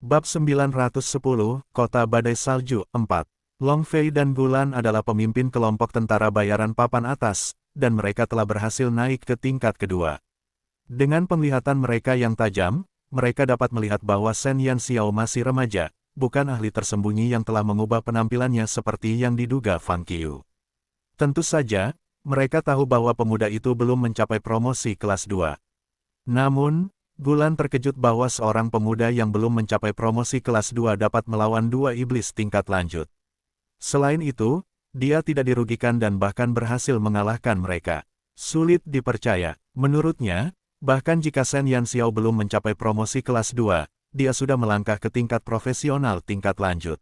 Bab 910, Kota Badai Salju 4. Long Fei dan Gulan adalah pemimpin kelompok tentara bayaran papan atas, dan mereka telah berhasil naik ke tingkat kedua. Dengan penglihatan mereka yang tajam, mereka dapat melihat bahwa Shen Yanxiao masih remaja, bukan ahli tersembunyi yang telah mengubah penampilannya seperti yang diduga Fang Qiu. Tentu saja, mereka tahu bahwa pemuda itu belum mencapai promosi kelas 2. Namun, Gulan terkejut bahwa seorang pemuda yang belum mencapai promosi kelas 2 dapat melawan dua iblis tingkat lanjut. Selain itu, dia tidak dirugikan dan bahkan berhasil mengalahkan mereka. Sulit dipercaya. Menurutnya, bahkan jika Shen Yanxiao belum mencapai promosi kelas 2, dia sudah melangkah ke tingkat profesional tingkat lanjut.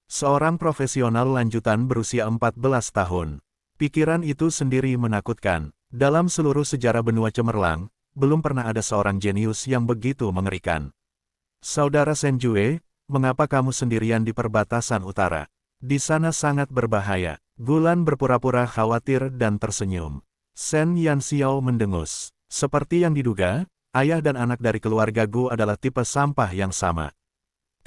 Seorang profesional lanjutan berusia 14 tahun. Pikiran itu sendiri menakutkan. Dalam seluruh sejarah benua cemerlang, belum pernah ada seorang jenius yang begitu mengerikan. Saudara Shen Jue, mengapa kamu sendirian di perbatasan utara? Di sana sangat berbahaya. Gulan berpura-pura khawatir dan tersenyum. Shen Yanxiao mendengus. Seperti yang diduga, ayah dan anak dari keluarga Gu adalah tipe sampah yang sama.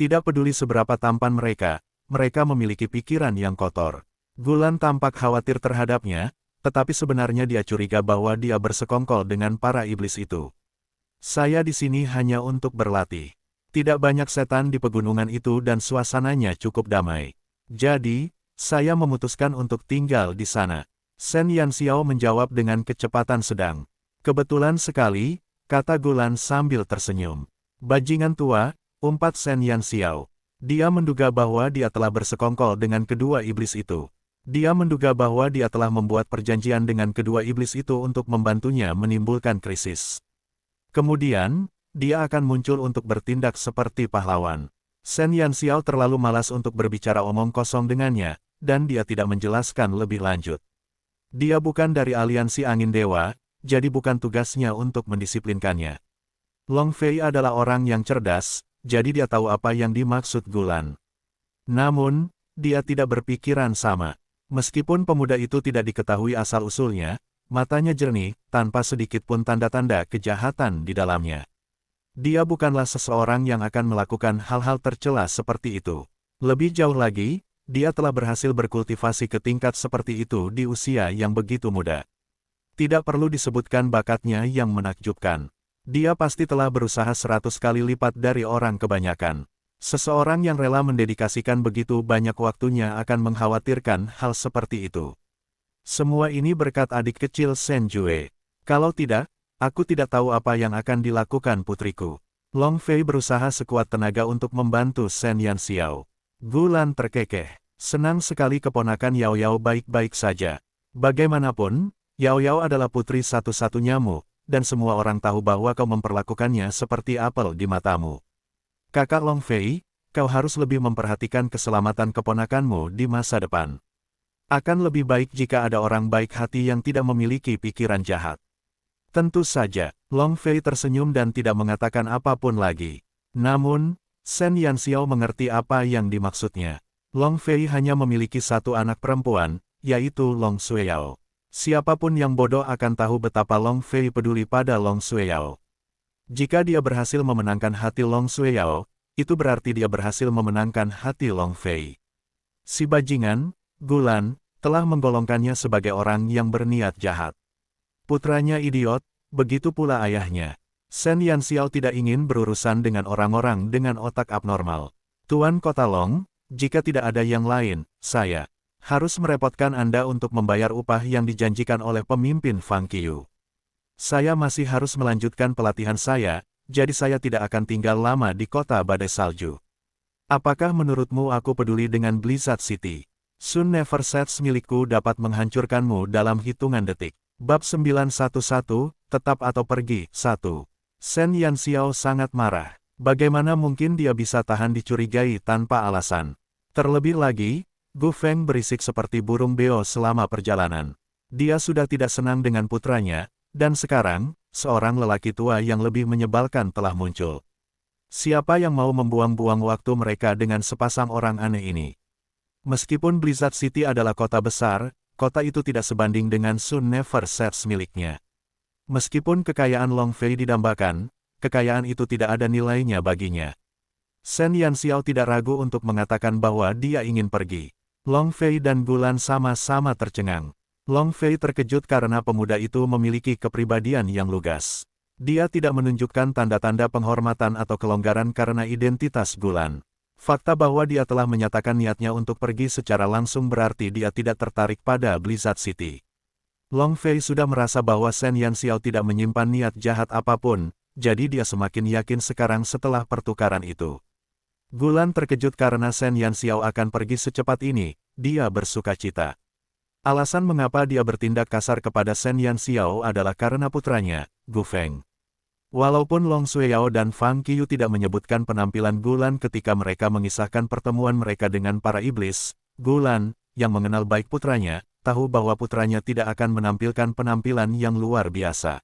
Tidak peduli seberapa tampan mereka memiliki pikiran yang kotor. Gulan tampak khawatir terhadapnya, tetapi sebenarnya dia curiga bahwa dia bersekongkol dengan para iblis itu. Saya di sini hanya untuk berlatih. Tidak banyak setan di pegunungan itu dan suasananya cukup damai. Jadi, saya memutuskan untuk tinggal di sana. Shen Yanxiao menjawab dengan kecepatan sedang. Kebetulan sekali, kata Gulan sambil tersenyum. Bajingan tua, umpat Shen Yanxiao. Dia menduga bahwa dia telah bersekongkol dengan kedua iblis itu. Dia menduga bahwa dia telah membuat perjanjian dengan kedua iblis itu untuk membantunya menimbulkan krisis. Kemudian, dia akan muncul untuk bertindak seperti pahlawan. Shen Yanxiao terlalu malas untuk berbicara omong kosong dengannya, dan dia tidak menjelaskan lebih lanjut. Dia bukan dari aliansi angin dewa, jadi bukan tugasnya untuk mendisiplinkannya. Long Fei adalah orang yang cerdas, jadi dia tahu apa yang dimaksud Gulan. Namun, dia tidak berpikiran sama. Meskipun pemuda itu tidak diketahui asal-usulnya, matanya jernih, tanpa sedikit pun tanda-tanda kejahatan di dalamnya. Dia bukanlah seseorang yang akan melakukan hal-hal tercela seperti itu. Lebih jauh lagi, dia telah berhasil berkultivasi ke tingkat seperti itu di usia yang begitu muda. Tidak perlu disebutkan bakatnya yang menakjubkan. Dia pasti telah berusaha 100 kali lipat dari orang kebanyakan. Seseorang yang rela mendedikasikan begitu banyak waktunya akan mengkhawatirkan hal seperti itu. Semua ini berkat adik kecil Shen Jue. Kalau tidak, aku tidak tahu apa yang akan dilakukan putriku. Long Fei berusaha sekuat tenaga untuk membantu Shen Yanxiao. Gulan terkekeh. Senang sekali keponakan Yao Yao baik-baik saja. Bagaimanapun, Yao Yao adalah putri satu-satunyamu, dan semua orang tahu bahwa kau memperlakukannya seperti apel di matamu. Kakak Long Fei, kau harus lebih memperhatikan keselamatan keponakanmu di masa depan. Akan lebih baik jika ada orang baik hati yang tidak memiliki pikiran jahat. Tentu saja, Long Fei tersenyum dan tidak mengatakan apapun lagi. Namun, Shen Yanxiao mengerti apa yang dimaksudnya. Long Fei hanya memiliki satu anak perempuan, yaitu Long Xueyao. Siapapun yang bodoh akan tahu betapa Long Fei peduli pada Long Xueyao. Jika dia berhasil memenangkan hati Long Xueyao, itu berarti dia berhasil memenangkan hati Long Fei. Si bajingan, Gulan, telah menggolongkannya sebagai orang yang berniat jahat. Putranya idiot, begitu pula ayahnya. Shen Yanxiao tidak ingin berurusan dengan orang-orang dengan otak abnormal. Tuan Kota Long, jika tidak ada yang lain, saya harus merepotkan Anda untuk membayar upah yang dijanjikan oleh pemimpin Fang Qiu. Saya masih harus melanjutkan pelatihan saya, jadi saya tidak akan tinggal lama di kota badai salju. Apakah menurutmu aku peduli dengan Blizzard City? Sun Never Sets milikku dapat menghancurkanmu dalam hitungan detik. Bab 911, tetap atau pergi, 1. Shen Yanxiao sangat marah. Bagaimana mungkin dia bisa tahan dicurigai tanpa alasan? Terlebih lagi, Gu Feng berisik seperti burung beo selama perjalanan. Dia sudah tidak senang dengan putranya, dan sekarang, seorang lelaki tua yang lebih menyebalkan telah muncul. Siapa yang mau membuang-buang waktu mereka dengan sepasang orang aneh ini? Meskipun Blizzard City adalah kota besar, kota itu tidak sebanding dengan Sun Never Sets miliknya. Meskipun kekayaan Long Fei didambakan, kekayaan itu tidak ada nilainya baginya. Shen Yanxiao tidak ragu untuk mengatakan bahwa dia ingin pergi. Long Fei dan Gulan sama-sama tercengang. Long Fei terkejut karena pemuda itu memiliki kepribadian yang lugas. Dia tidak menunjukkan tanda-tanda penghormatan atau kelonggaran karena identitas Gulan. Fakta bahwa dia telah menyatakan niatnya untuk pergi secara langsung berarti dia tidak tertarik pada Blizzard City. Long Fei sudah merasa bahwa Shen Yanxiao tidak menyimpan niat jahat apapun, jadi dia semakin yakin sekarang setelah pertukaran itu. Gulan terkejut karena Shen Yanxiao akan pergi secepat ini, dia bersukacita. Alasan mengapa dia bertindak kasar kepada Shen Yanxiao adalah karena putranya, Gu Feng. Walaupun Long Xueyao dan Fang Qiyu tidak menyebutkan penampilan Gulan ketika mereka mengisahkan pertemuan mereka dengan para iblis, Gulan, yang mengenal baik putranya, tahu bahwa putranya tidak akan menampilkan penampilan yang luar biasa.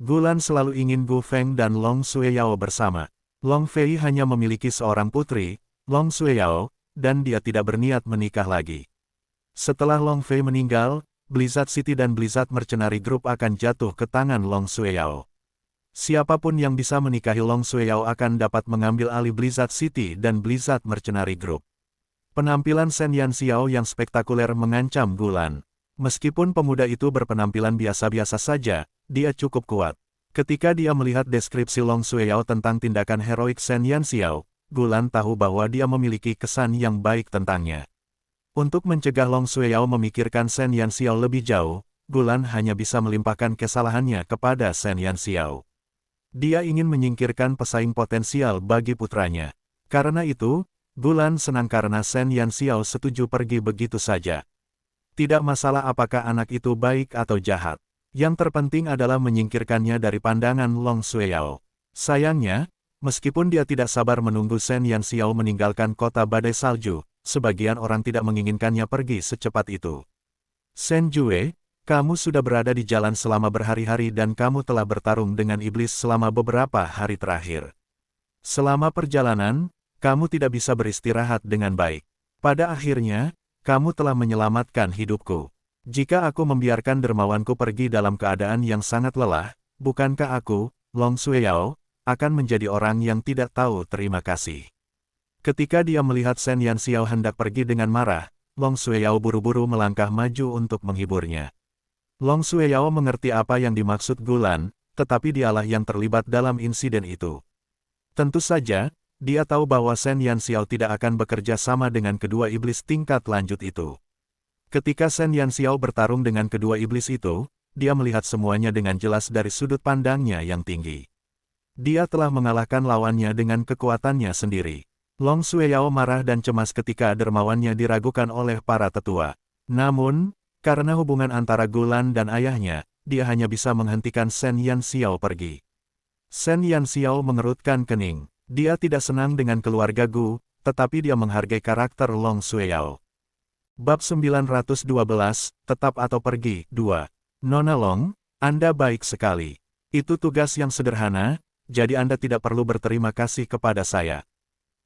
Gulan selalu ingin Gu Feng dan Long Xueyao bersama. Long Fei hanya memiliki seorang putri, Long Xueyao, dan dia tidak berniat menikah lagi. Setelah Long Fei meninggal, Blizzard City dan Blizzard Mercenary Group akan jatuh ke tangan Long Xueyao. Siapapun yang bisa menikahi Long Xueyao akan dapat mengambil alih Blizzard City dan Blizzard Mercenary Group. Penampilan Shen Yanxiao yang spektakuler mengancam Gulan. Meskipun pemuda itu berpenampilan biasa-biasa saja, dia cukup kuat. Ketika dia melihat deskripsi Long Xueyao tentang tindakan heroik Shen Yanxiao, Gulan tahu bahwa dia memiliki kesan yang baik tentangnya. Untuk mencegah Long Xueyao memikirkan Shen Yanxiao lebih jauh, Gulan hanya bisa melimpahkan kesalahannya kepada Shen Yanxiao. Dia ingin menyingkirkan pesaing potensial bagi putranya. Karena itu, Gulan senang karena Shen Yanxiao setuju pergi begitu saja. Tidak masalah apakah anak itu baik atau jahat. Yang terpenting adalah menyingkirkannya dari pandangan Long Xueyao. Sayangnya, meskipun dia tidak sabar menunggu Shen Yanxiao meninggalkan kota badai salju, sebagian orang tidak menginginkannya pergi secepat itu. Shen Jue, kamu sudah berada di jalan selama berhari-hari dan kamu telah bertarung dengan iblis selama beberapa hari terakhir. Selama perjalanan, kamu tidak bisa beristirahat dengan baik. Pada akhirnya, kamu telah menyelamatkan hidupku. Jika aku membiarkan dermawanku pergi dalam keadaan yang sangat lelah, bukankah aku, Long Xueyao, akan menjadi orang yang tidak tahu terima kasih. Ketika dia melihat Shen Yanxiao hendak pergi dengan marah, Long Xueyao buru-buru melangkah maju untuk menghiburnya. Long Xueyao mengerti apa yang dimaksud Gulan, tetapi dialah yang terlibat dalam insiden itu. Tentu saja, dia tahu bahwa Shen Yanxiao tidak akan bekerja sama dengan kedua iblis tingkat lanjut itu. Ketika Shen Yanxiao bertarung dengan kedua iblis itu, dia melihat semuanya dengan jelas dari sudut pandangnya yang tinggi. Dia telah mengalahkan lawannya dengan kekuatannya sendiri. Long Xueyao marah dan cemas ketika dermawannya diragukan oleh para tetua. Namun, karena hubungan antara Gulan dan ayahnya, dia hanya bisa menghentikan Shen Yanxiao pergi. Shen Yanxiao mengerutkan kening. Dia tidak senang dengan keluarga Gu, tetapi dia menghargai karakter Long Xueyao. Bab 912, Tetap atau Pergi, 2. Nona Long, Anda baik sekali. Itu tugas yang sederhana, jadi Anda tidak perlu berterima kasih kepada saya.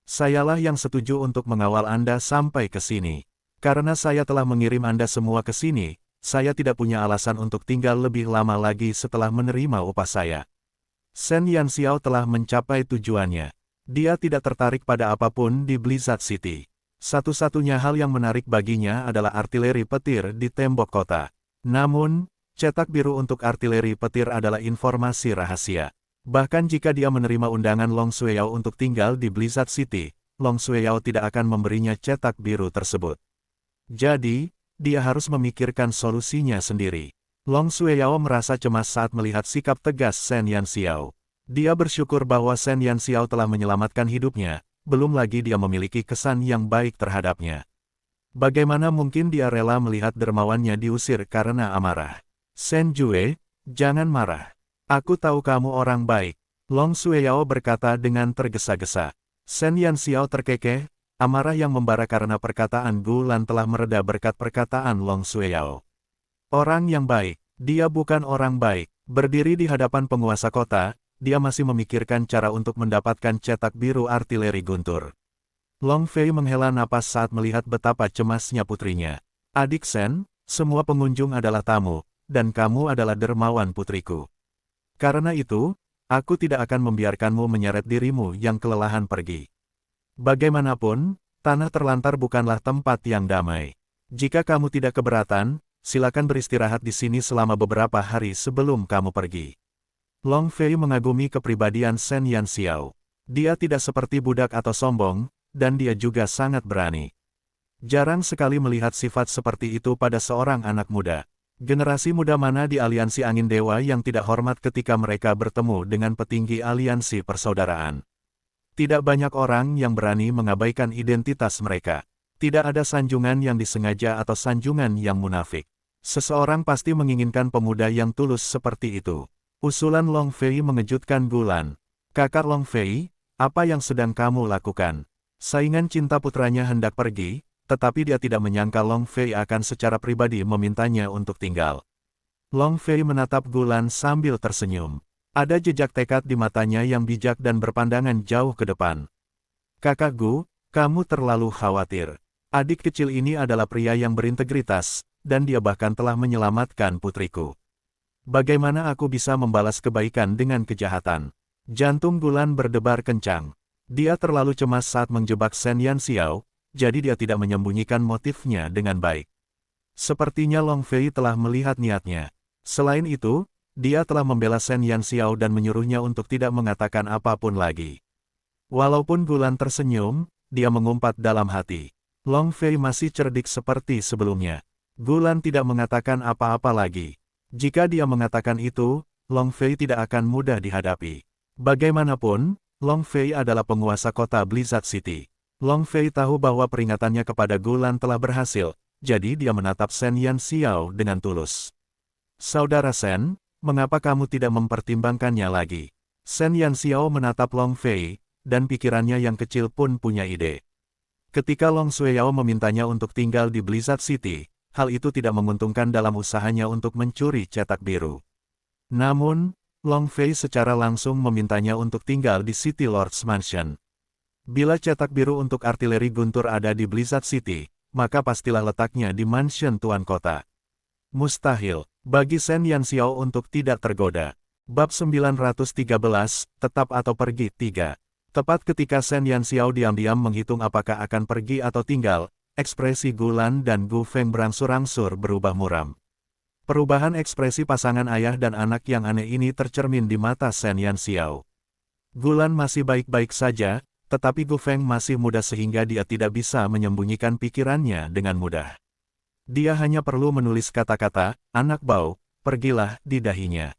Sayalah yang setuju untuk mengawal Anda sampai ke sini. Karena saya telah mengirim Anda semua ke sini, saya tidak punya alasan untuk tinggal lebih lama lagi setelah menerima upah saya. Shen Yanxiao telah mencapai tujuannya. Dia tidak tertarik pada apapun di Blizzard City. Satu-satunya hal yang menarik baginya adalah artileri petir di tembok kota. Namun, cetak biru untuk artileri petir adalah informasi rahasia. Bahkan jika dia menerima undangan Long Xueyao untuk tinggal di Blizzard City, Long Xueyao tidak akan memberinya cetak biru tersebut. Jadi, dia harus memikirkan solusinya sendiri. Long Xueyao merasa cemas saat melihat sikap tegas Shen Yanxiao. Dia bersyukur bahwa Shen Yanxiao telah menyelamatkan hidupnya. Belum lagi dia memiliki kesan yang baik terhadapnya. Bagaimana mungkin dia rela melihat dermawannya diusir karena amarah? Shen Jue, jangan marah. Aku tahu kamu orang baik. Long Xueyao berkata dengan tergesa-gesa. Shen Yanxiao terkekeh, amarah yang membara karena perkataan Gulan telah mereda berkat perkataan Long Xueyao. Orang yang baik, dia bukan orang baik. Berdiri di hadapan penguasa kota, dia masih memikirkan cara untuk mendapatkan cetak biru artileri guntur. Long Fei menghela napas saat melihat betapa cemasnya putrinya. Adik Shen, semua pengunjung adalah tamu, dan kamu adalah dermawan putriku. Karena itu, aku tidak akan membiarkanmu menyeret dirimu yang kelelahan pergi. Bagaimanapun, tanah terlantar bukanlah tempat yang damai. Jika kamu tidak keberatan, silakan beristirahat di sini selama beberapa hari sebelum kamu pergi. Long Fei mengagumi kepribadian Shen Yanxiao. Dia tidak seperti budak atau sombong, dan dia juga sangat berani. Jarang sekali melihat sifat seperti itu pada seorang anak muda. Generasi muda mana di aliansi angin dewa yang tidak hormat ketika mereka bertemu dengan petinggi aliansi persaudaraan? Tidak banyak orang yang berani mengabaikan identitas mereka. Tidak ada sanjungan yang disengaja atau sanjungan yang munafik. Seseorang pasti menginginkan pemuda yang tulus seperti itu. Usulan Long Fei mengejutkan Gulan. Kakak Long Fei, apa yang sedang kamu lakukan? Saingan cinta putranya hendak pergi, tetapi dia tidak menyangka Long Fei akan secara pribadi memintanya untuk tinggal. Long Fei menatap Gulan sambil tersenyum. Ada jejak tekad di matanya yang bijak dan berpandangan jauh ke depan. Kakak Gu, kamu terlalu khawatir. Adik kecil ini adalah pria yang berintegritas, dan dia bahkan telah menyelamatkan putriku. Bagaimana aku bisa membalas kebaikan dengan kejahatan? Jantung Gulan berdebar kencang. Dia terlalu cemas saat menjebak Shen Yanxiao, jadi dia tidak menyembunyikan motifnya dengan baik. Sepertinya Long Fei telah melihat niatnya. Selain itu, dia telah membela Shen Yanxiao dan menyuruhnya untuk tidak mengatakan apapun lagi. Walaupun Gulan tersenyum, dia mengumpat dalam hati. Long Fei masih cerdik seperti sebelumnya. Gulan tidak mengatakan apa-apa lagi. Jika dia mengatakan itu, Long Fei tidak akan mudah dihadapi. Bagaimanapun, Long Fei adalah penguasa kota Blizzard City. Long Fei tahu bahwa peringatannya kepada Gulan telah berhasil, jadi dia menatap Shen Yanxiao dengan tulus. Saudara Shen, mengapa kamu tidak mempertimbangkannya lagi? Shen Yanxiao menatap Long Fei, dan pikirannya yang kecil pun punya ide. Ketika Long Xueyao memintanya untuk tinggal di Blizzard City, hal itu tidak menguntungkan dalam usahanya untuk mencuri cetak biru. Namun, Long Fei secara langsung memintanya untuk tinggal di City Lord's Mansion. Bila cetak biru untuk artileri guntur ada di Blizzard City, maka pastilah letaknya di mansion Tuan Kota. Mustahil bagi Shen Yanxiao untuk tidak tergoda. Bab 913, tetap atau pergi 3. Tepat ketika Shen Yanxiao diam-diam menghitung apakah akan pergi atau tinggal, ekspresi Gulan dan Gu Feng berangsur-angsur berubah muram. Perubahan ekspresi pasangan ayah dan anak yang aneh ini tercermin di mata Shen Yanxiao. Gulan masih baik-baik saja, tetapi Gu Feng masih muda sehingga dia tidak bisa menyembunyikan pikirannya dengan mudah. Dia hanya perlu menulis kata-kata, "Anak bau, pergilah," di dahinya.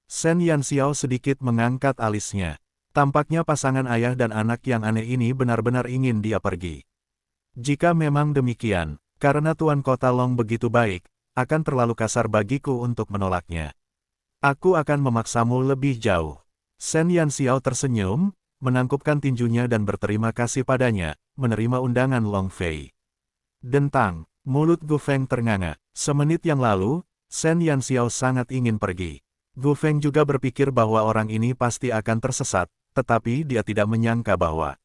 Shen Yanxiao sedikit mengangkat alisnya. Tampaknya pasangan ayah dan anak yang aneh ini benar-benar ingin dia pergi. Jika memang demikian, karena Tuan Kota Long begitu baik, akan terlalu kasar bagiku untuk menolaknya. Aku akan memaksamu lebih jauh. Shen Yanxiao tersenyum, menangkupkan tinjunya dan berterima kasih padanya, menerima undangan Long Fei. Dentang. Mulut Gu Feng ternganga. Semenit yang lalu, Shen Yanxiao sangat ingin pergi. Gu Feng juga berpikir bahwa orang ini pasti akan tersesat, tetapi dia tidak menyangka bahwa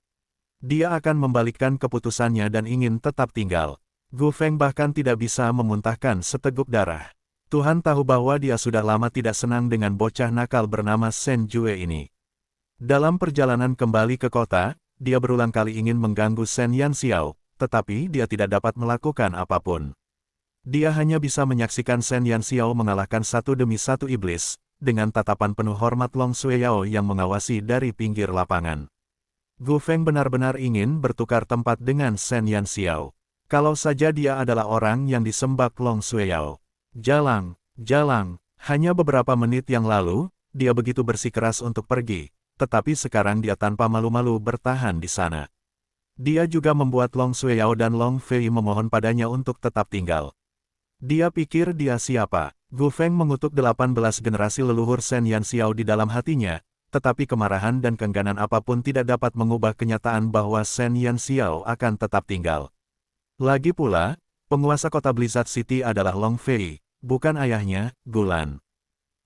dia akan membalikkan keputusannya dan ingin tetap tinggal. Gu Feng bahkan tidak bisa memuntahkan seteguk darah. Tuhan tahu bahwa dia sudah lama tidak senang dengan bocah nakal bernama Shen Jue ini. Dalam perjalanan kembali ke kota, dia berulang kali ingin mengganggu Shen Yanxiao, tetapi dia tidak dapat melakukan apapun. Dia hanya bisa menyaksikan Shen Yanxiao mengalahkan satu demi satu iblis, dengan tatapan penuh hormat Long Xueyao yang mengawasi dari pinggir lapangan. Gu Feng benar-benar ingin bertukar tempat dengan Shen Yanxiao. Kalau saja dia adalah orang yang disembah Long Xueyao. Jalang, hanya beberapa menit yang lalu, dia begitu bersikeras untuk pergi, tetapi sekarang dia tanpa malu-malu bertahan di sana. Dia juga membuat Long Xueyao dan Long Fei memohon padanya untuk tetap tinggal. Dia pikir dia siapa? Gu Feng mengutuk 18 generasi leluhur Shen Yanxiao di dalam hatinya, tetapi kemarahan dan keengganan apapun tidak dapat mengubah kenyataan bahwa Shen Yanxiao akan tetap tinggal. Lagi pula, penguasa kota Blizzard City adalah Long Fei, bukan ayahnya, Gulan.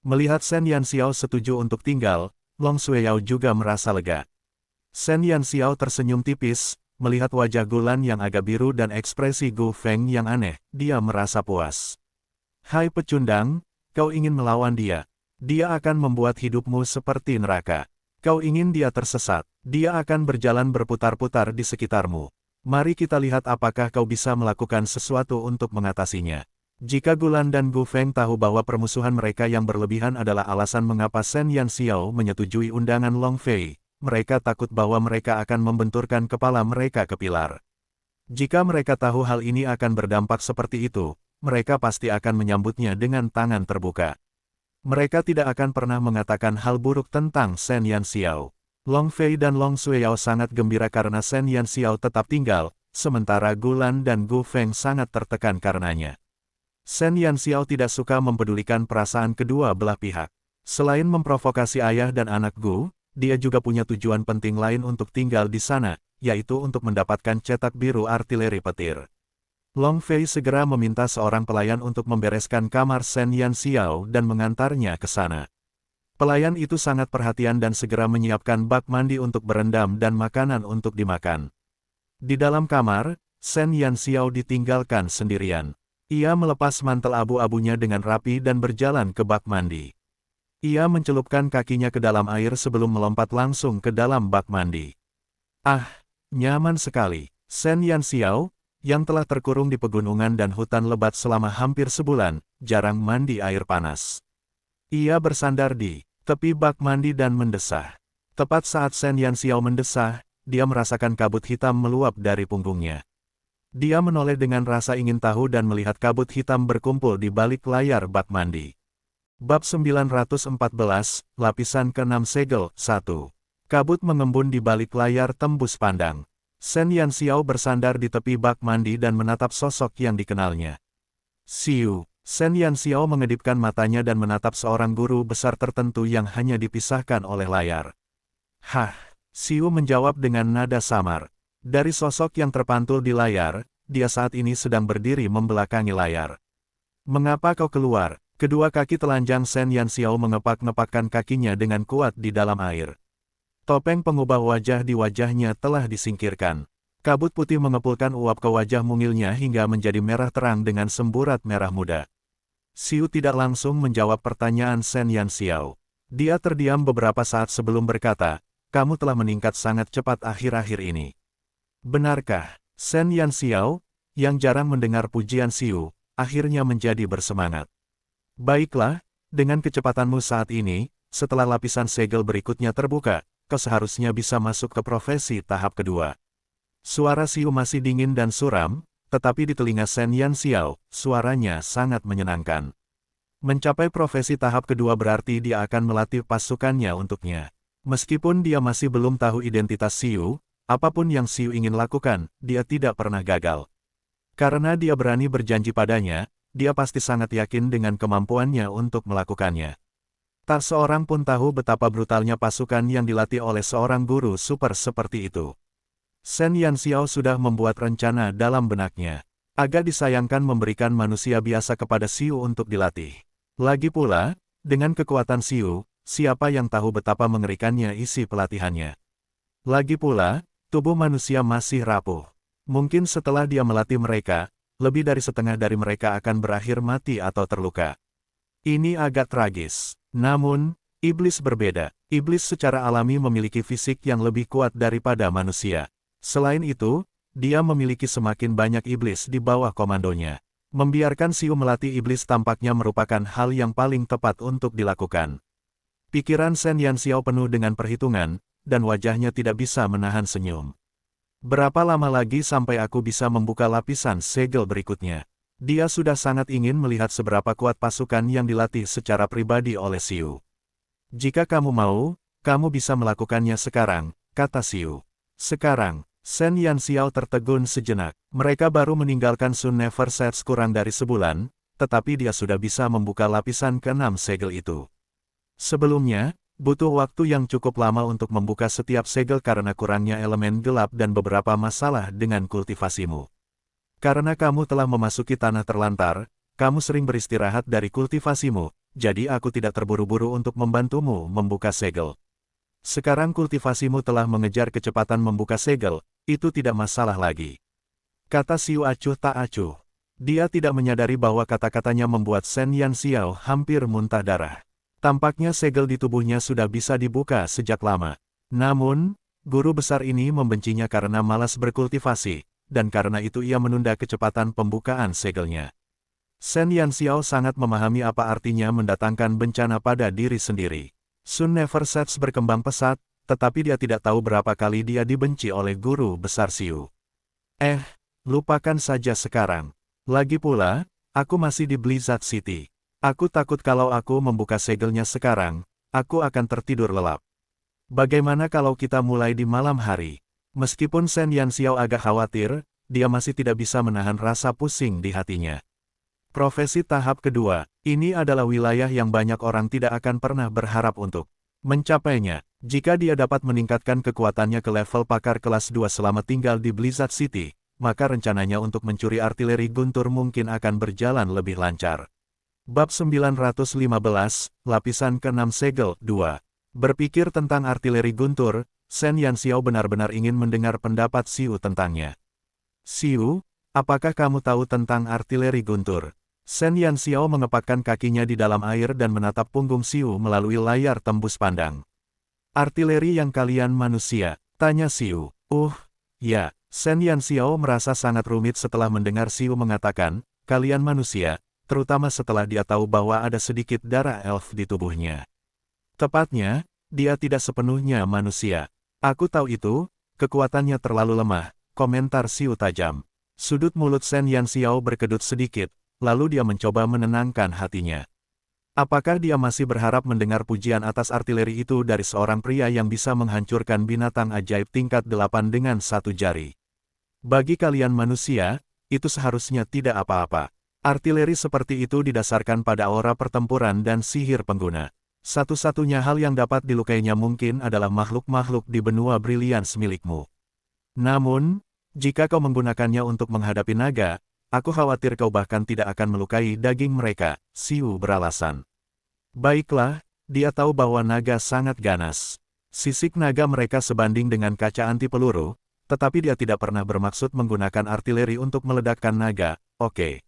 Melihat Shen Yanxiao setuju untuk tinggal, Long Xueyao juga merasa lega. Shen Yanxiao tersenyum tipis, melihat wajah Gulan yang agak biru dan ekspresi Gu Feng yang aneh, dia merasa puas. Hai pecundang, kau ingin melawan dia. Dia akan membuat hidupmu seperti neraka. Kau ingin dia tersesat, dia akan berjalan berputar-putar di sekitarmu. Mari kita lihat apakah kau bisa melakukan sesuatu untuk mengatasinya. Jika Gulan dan Gu Feng tahu bahwa permusuhan mereka yang berlebihan adalah alasan mengapa Shen Yanxiao menyetujui undangan Long Fei, mereka takut bahwa mereka akan membenturkan kepala mereka ke pilar. Jika mereka tahu hal ini akan berdampak seperti itu, mereka pasti akan menyambutnya dengan tangan terbuka. Mereka tidak akan pernah mengatakan hal buruk tentang Shen Yanxiao. Long Fei dan Long Shuiyao sangat gembira karena Shen Yanxiao tetap tinggal, sementara Gulan dan Gu Feng sangat tertekan karenanya. Shen Yanxiao tidak suka mempedulikan perasaan kedua belah pihak. Selain memprovokasi ayah dan anak Gu, dia juga punya tujuan penting lain untuk tinggal di sana, yaitu untuk mendapatkan cetak biru artileri petir. Long Fei segera meminta seorang pelayan untuk membereskan kamar Shen Yanxiao dan mengantarnya ke sana. Pelayan itu sangat perhatian dan segera menyiapkan bak mandi untuk berendam dan makanan untuk dimakan. Di dalam kamar, Shen Yanxiao ditinggalkan sendirian. Ia melepas mantel abu-abunya dengan rapi dan berjalan ke bak mandi. Ia mencelupkan kakinya ke dalam air sebelum melompat langsung ke dalam bak mandi. Ah, nyaman sekali. Shen Yanxiao, yang telah terkurung di pegunungan dan hutan lebat selama hampir sebulan, jarang mandi air panas. Ia bersandar di tepi bak mandi dan mendesah. Tepat saat Shen Yanxiao mendesah, dia merasakan kabut hitam meluap dari punggungnya. Dia menoleh dengan rasa ingin tahu dan melihat kabut hitam berkumpul di balik layar bak mandi. Bab 914, Lapisan ke-6 Segel, 1. Kabut mengembun di balik layar tembus pandang. Shen Yanxiao bersandar di tepi bak mandi dan menatap sosok yang dikenalnya. Siu. Shen Yanxiao mengedipkan matanya dan menatap seorang guru besar tertentu yang hanya dipisahkan oleh layar. Hah, Siu menjawab dengan nada samar. Dari sosok yang terpantul di layar, dia saat ini sedang berdiri membelakangi layar. Mengapa kau keluar? Kedua kaki telanjang Shen Yanxiao mengepak-ngepakkan kakinya dengan kuat di dalam air. Topeng pengubah wajah di wajahnya telah disingkirkan. Kabut putih mengepulkan uap ke wajah mungilnya hingga menjadi merah terang dengan semburat merah muda. Siu tidak langsung menjawab pertanyaan Shen Yanxiao. Dia terdiam beberapa saat sebelum berkata, "Kamu telah meningkat sangat cepat akhir-akhir ini." Benarkah? Shen Yanxiao, yang jarang mendengar pujian Siu, akhirnya menjadi bersemangat. Baiklah, dengan kecepatanmu saat ini, setelah lapisan segel berikutnya terbuka, kau seharusnya bisa masuk ke profesi tahap kedua. Suara Siu masih dingin dan suram, tetapi di telinga Shen Yanxiao, suaranya sangat menyenangkan. Mencapai profesi tahap kedua berarti dia akan melatih pasukannya untuknya. Meskipun dia masih belum tahu identitas Siu, apapun yang Siu ingin lakukan, dia tidak pernah gagal. Karena dia berani berjanji padanya, dia pasti sangat yakin dengan kemampuannya untuk melakukannya. Tak seorang pun tahu betapa brutalnya pasukan yang dilatih oleh seorang guru super seperti itu. Shen Yanxiao sudah membuat rencana dalam benaknya. Agak disayangkan memberikan manusia biasa kepada Siu untuk dilatih. Lagi pula, dengan kekuatan Siu, siapa yang tahu betapa mengerikannya isi pelatihannya. Lagi pula, tubuh manusia masih rapuh. Mungkin setelah dia melatih mereka, lebih dari setengah dari mereka akan berakhir mati atau terluka. Ini agak tragis. Namun, iblis berbeda. Iblis secara alami memiliki fisik yang lebih kuat daripada manusia. Selain itu, dia memiliki semakin banyak iblis di bawah komandonya. Membiarkan Siu melatih iblis tampaknya merupakan hal yang paling tepat untuk dilakukan. Pikiran Shen Yanxiao penuh dengan perhitungan, dan wajahnya tidak bisa menahan senyum. Berapa lama lagi sampai aku bisa membuka lapisan segel berikutnya? Dia sudah sangat ingin melihat seberapa kuat pasukan yang dilatih secara pribadi oleh Siu. Jika kamu mau, kamu bisa melakukannya sekarang, kata Siu. Sekarang, Shen Yanxiao tertegun sejenak. Mereka baru meninggalkan Sun Never Sets kurang dari sebulan, tetapi dia sudah bisa membuka lapisan ke-6 segel itu. Sebelumnya, butuh waktu yang cukup lama untuk membuka setiap segel karena kurangnya elemen gelap dan beberapa masalah dengan kultivasimu. Karena kamu telah memasuki tanah terlantar, kamu sering beristirahat dari kultivasimu, jadi aku tidak terburu-buru untuk membantumu membuka segel. Sekarang kultivasimu telah mengejar kecepatan membuka segel, itu tidak masalah lagi. Kata Siu acuh tak acuh. Dia tidak menyadari bahwa kata-katanya membuat Shen Yanxiao hampir muntah darah. Tampaknya segel di tubuhnya sudah bisa dibuka sejak lama. Namun, guru besar ini membencinya karena malas berkultivasi, dan karena itu ia menunda kecepatan pembukaan segelnya. Shen Yanxiao sangat memahami apa artinya mendatangkan bencana pada diri sendiri. Sun Never Sets berkembang pesat, tetapi dia tidak tahu berapa kali dia dibenci oleh guru besar Xiu. Lupakan saja sekarang. Lagi pula, aku masih di Blizzard City. Aku takut kalau aku membuka segelnya sekarang, aku akan tertidur lelap. Bagaimana kalau kita mulai di malam hari? Meskipun Shen Yanxiao agak khawatir, dia masih tidak bisa menahan rasa pusing di hatinya. Profesi tahap kedua, ini adalah wilayah yang banyak orang tidak akan pernah berharap untuk mencapainya. Jika dia dapat meningkatkan kekuatannya ke level pakar kelas 2 selama tinggal di Blizzard City, maka rencananya untuk mencuri artileri guntur mungkin akan berjalan lebih lancar. Bab 915, Lapisan ke-6 Segel 2. Berpikir tentang artileri guntur, Shen Yanxiao benar-benar ingin mendengar pendapat Xiu tentangnya. Xiu, apakah kamu tahu tentang artileri guntur? Shen Yanxiao mengepakkan kakinya di dalam air dan menatap punggung Xiu melalui layar tembus pandang. Artileri yang kalian manusia, tanya Xiu. Ya, Shen Yanxiao merasa sangat rumit setelah mendengar Xiu mengatakan, kalian manusia, terutama setelah dia tahu bahwa ada sedikit darah elf di tubuhnya. Tepatnya, dia tidak sepenuhnya manusia. Aku tahu itu, kekuatannya terlalu lemah, komentar Xiu tajam. Sudut mulut Shen Yanxiao berkedut sedikit, lalu dia mencoba menenangkan hatinya. Apakah dia masih berharap mendengar pujian atas artileri itu dari seorang pria yang bisa menghancurkan binatang ajaib tingkat 8 dengan satu jari? Bagi kalian manusia, itu seharusnya tidak apa-apa. Artileri seperti itu didasarkan pada aura pertempuran dan sihir pengguna. Satu-satunya hal yang dapat dilukainya mungkin adalah makhluk-makhluk di benua Brilliance milikmu. Namun, jika kau menggunakannya untuk menghadapi naga, aku khawatir kau bahkan tidak akan melukai daging mereka, Xiu beralasan. Baiklah, dia tahu bahwa naga sangat ganas. Sisik naga mereka sebanding dengan kaca anti peluru, tetapi dia tidak pernah bermaksud menggunakan artileri untuk meledakkan naga, oke.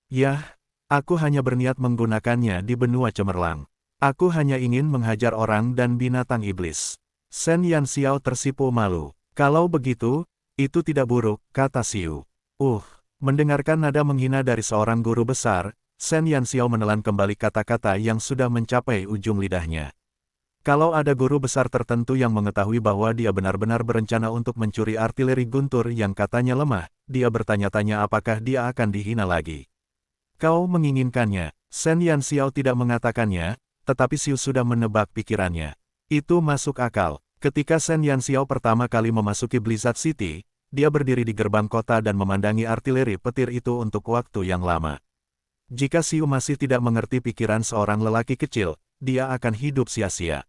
Yah, aku hanya berniat menggunakannya di benua cemerlang. Aku hanya ingin menghajar orang dan binatang iblis. Shen Yanxiao tersipu malu. Kalau begitu, itu tidak buruk, kata Xiu. Mendengarkan nada menghina dari seorang guru besar, Shen Yanxiao menelan kembali kata-kata yang sudah mencapai ujung lidahnya. Kalau ada guru besar tertentu yang mengetahui bahwa dia benar-benar berencana untuk mencuri artileri guntur yang katanya lemah, dia bertanya-tanya apakah dia akan dihina lagi. Kau menginginkannya, Shen Yanxiao tidak mengatakannya, tetapi Xiu sudah menebak pikirannya. Itu masuk akal. Ketika Shen Yanxiao pertama kali memasuki Blizzard City, dia berdiri di gerbang kota dan memandangi artileri petir itu untuk waktu yang lama. Jika Xiu masih tidak mengerti pikiran seorang lelaki kecil, dia akan hidup sia-sia.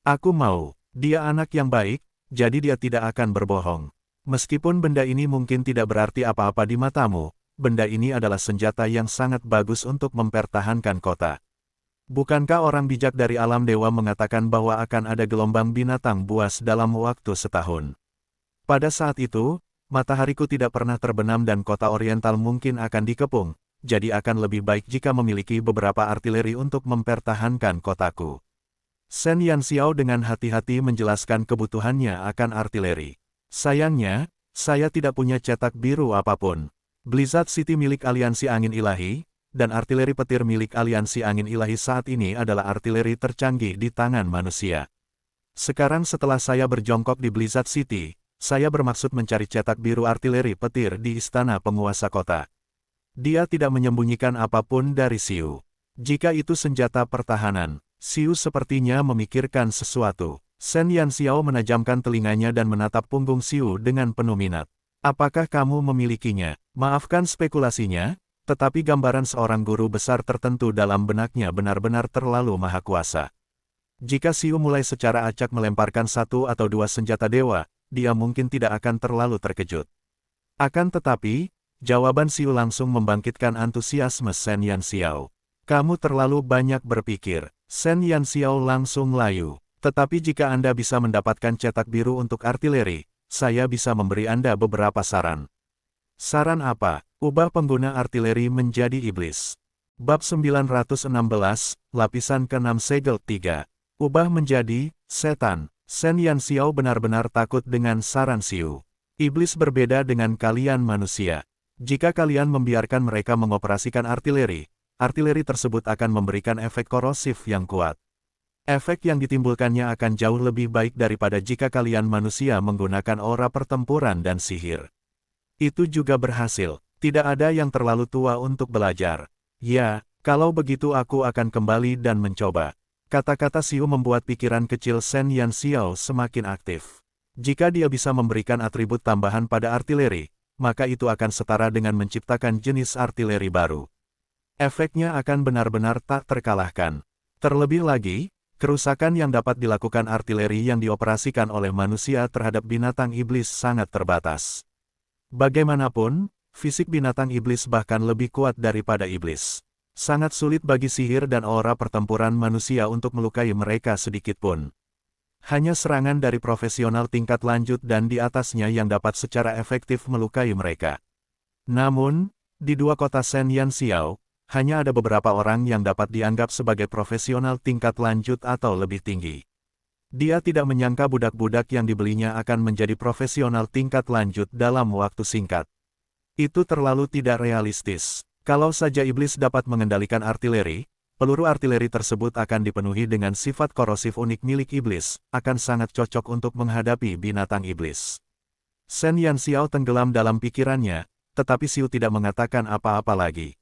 Aku mau, dia anak yang baik, jadi dia tidak akan berbohong. Meskipun benda ini mungkin tidak berarti apa-apa di matamu, benda ini adalah senjata yang sangat bagus untuk mempertahankan kota. Bukankah orang bijak dari alam dewa mengatakan bahwa akan ada gelombang binatang buas dalam waktu setahun? Pada saat itu, matahariku tidak pernah terbenam dan kota oriental mungkin akan dikepung, jadi akan lebih baik jika memiliki beberapa artileri untuk mempertahankan kotaku. Shen Yanxiao dengan hati-hati menjelaskan kebutuhannya akan artileri. Sayangnya, saya tidak punya cetak biru apapun. Blizzard City milik Aliansi Angin Ilahi, dan artileri petir milik Aliansi Angin Ilahi saat ini adalah artileri tercanggih di tangan manusia. Sekarang setelah saya berjongkok di Blizzard City, saya bermaksud mencari cetak biru artileri petir di istana penguasa kota. Dia tidak menyembunyikan apapun dari Xiu. Jika itu senjata pertahanan, Xiu sepertinya memikirkan sesuatu. Shen Yanxiao menajamkan telinganya dan menatap punggung Xiu dengan penuh minat. Apakah kamu memilikinya? Maafkan spekulasinya, tetapi gambaran seorang guru besar tertentu dalam benaknya benar-benar terlalu maha kuasa. Jika Xiu mulai secara acak melemparkan satu atau dua senjata dewa, dia mungkin tidak akan terlalu terkejut. Akan tetapi, jawaban Xiu langsung membangkitkan antusiasme Shen Yanxiao. Kamu terlalu banyak berpikir. Shen Yanxiao langsung layu. Tetapi jika Anda bisa mendapatkan cetak biru untuk artileri, saya bisa memberi Anda beberapa saran. Saran apa? Ubah pengguna artileri menjadi iblis. Bab 916, Lapisan ke-6 Segel 3. Ubah menjadi setan. Shen Yanxiao benar-benar takut dengan saran Xiu. Iblis berbeda dengan kalian manusia. Jika kalian membiarkan mereka mengoperasikan artileri, artileri tersebut akan memberikan efek korosif yang kuat. Efek yang ditimbulkannya akan jauh lebih baik daripada jika kalian manusia menggunakan aura pertempuran dan sihir. Itu juga berhasil. Tidak ada yang terlalu tua untuk belajar. Ya, kalau begitu aku akan kembali dan mencoba. Kata-kata Xiu membuat pikiran kecil Shen Yanxiao semakin aktif. Jika dia bisa memberikan atribut tambahan pada artileri, maka itu akan setara dengan menciptakan jenis artileri baru. Efeknya akan benar-benar tak terkalahkan. Terlebih lagi, kerusakan yang dapat dilakukan artileri yang dioperasikan oleh manusia terhadap binatang iblis sangat terbatas. Bagaimanapun, fisik binatang iblis bahkan lebih kuat daripada iblis. Sangat sulit bagi sihir dan aura pertempuran manusia untuk melukai mereka sedikitpun. Hanya serangan dari profesional tingkat lanjut dan di atasnya yang dapat secara efektif melukai mereka. Namun, di dua kota Shen Yanxiao, hanya ada beberapa orang yang dapat dianggap sebagai profesional tingkat lanjut atau lebih tinggi. Dia tidak menyangka budak-budak yang dibelinya akan menjadi profesional tingkat lanjut dalam waktu singkat. Itu terlalu tidak realistis. Kalau saja iblis dapat mengendalikan artileri, peluru artileri tersebut akan dipenuhi dengan sifat korosif unik milik iblis, akan sangat cocok untuk menghadapi binatang iblis. Shen Yanxiao tenggelam dalam pikirannya, tetapi Xiu tidak mengatakan apa-apa lagi.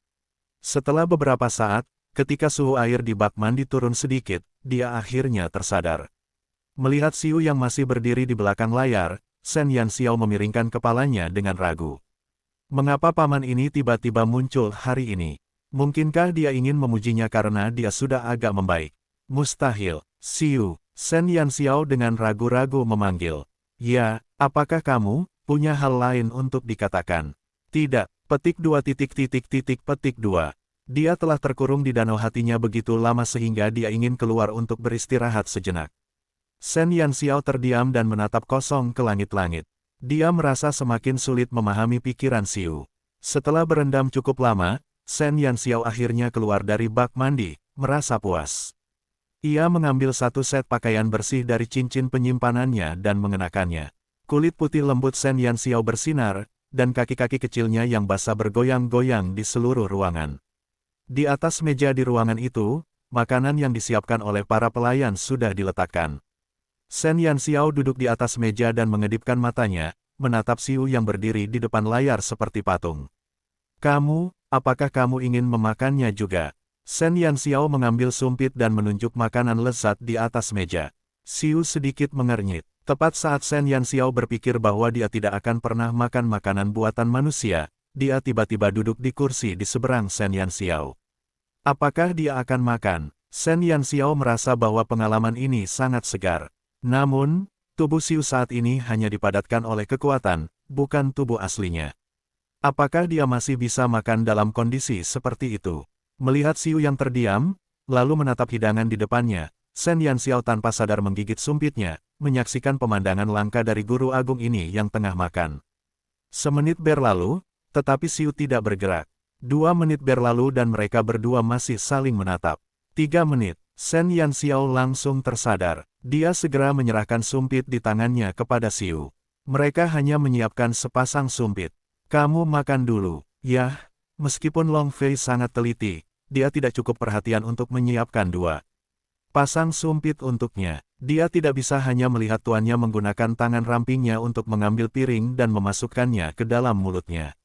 Setelah beberapa saat, ketika suhu air di bak mandi turun sedikit, dia akhirnya tersadar. Melihat Xiu yang masih berdiri di belakang layar, Shen Yanxiao memiringkan kepalanya dengan ragu. Mengapa paman ini tiba-tiba muncul hari ini? Mungkinkah dia ingin memujinya karena dia sudah agak membaik? Mustahil. Xiu. Shen Yanxiao dengan ragu-ragu memanggil. Ya, apakah kamu punya hal lain untuk dikatakan? Tidak. Petik 2 petik 2. Dia telah terkurung di danau hatinya begitu lama sehingga dia ingin keluar untuk beristirahat sejenak. Shen Yanxiao terdiam dan menatap kosong ke langit-langit. Dia merasa semakin sulit memahami pikiran Xiu. Setelah berendam cukup lama, Shen Yanxiao akhirnya keluar dari bak mandi, merasa puas. Ia mengambil satu set pakaian bersih dari cincin penyimpanannya dan mengenakannya. Kulit putih lembut Shen Yanxiao bersinar, dan kaki-kaki kecilnya yang basah bergoyang-goyang di seluruh ruangan. Di atas meja di ruangan itu, makanan yang disiapkan oleh para pelayan sudah diletakkan. Shen Yanxiao duduk di atas meja dan mengedipkan matanya, menatap Xiu yang berdiri di depan layar seperti patung. Kamu, apakah kamu ingin memakannya juga? Shen Yanxiao mengambil sumpit dan menunjuk makanan lezat di atas meja. Xiu sedikit mengernyit. Tepat saat Shen Yanxiao berpikir bahwa dia tidak akan pernah makan makanan buatan manusia, dia tiba-tiba duduk di kursi di seberang Shen Yanxiao. Apakah dia akan makan? Shen Yanxiao merasa bahwa pengalaman ini sangat segar. Namun, tubuh Xiu saat ini hanya dipadatkan oleh kekuatan, bukan tubuh aslinya. Apakah dia masih bisa makan dalam kondisi seperti itu? Melihat Xiu yang terdiam, lalu menatap hidangan di depannya, Shen Yanxiao tanpa sadar menggigit sumpitnya, menyaksikan pemandangan langka dari guru agung ini yang tengah makan. Semenit berlalu, tetapi Xiu tidak bergerak. 2 menit berlalu dan mereka berdua masih saling menatap. 3 menit, Shen Yanxiao langsung tersadar. Dia segera menyerahkan sumpit di tangannya kepada Xiu. Mereka hanya menyiapkan sepasang sumpit. Kamu makan dulu. Yah, meskipun Long Fei sangat teliti, dia tidak cukup perhatian untuk menyiapkan 2 pasang sumpit untuknya. Dia tidak bisa hanya melihat tuannya menggunakan tangan rampingnya untuk mengambil piring dan memasukkannya ke dalam mulutnya.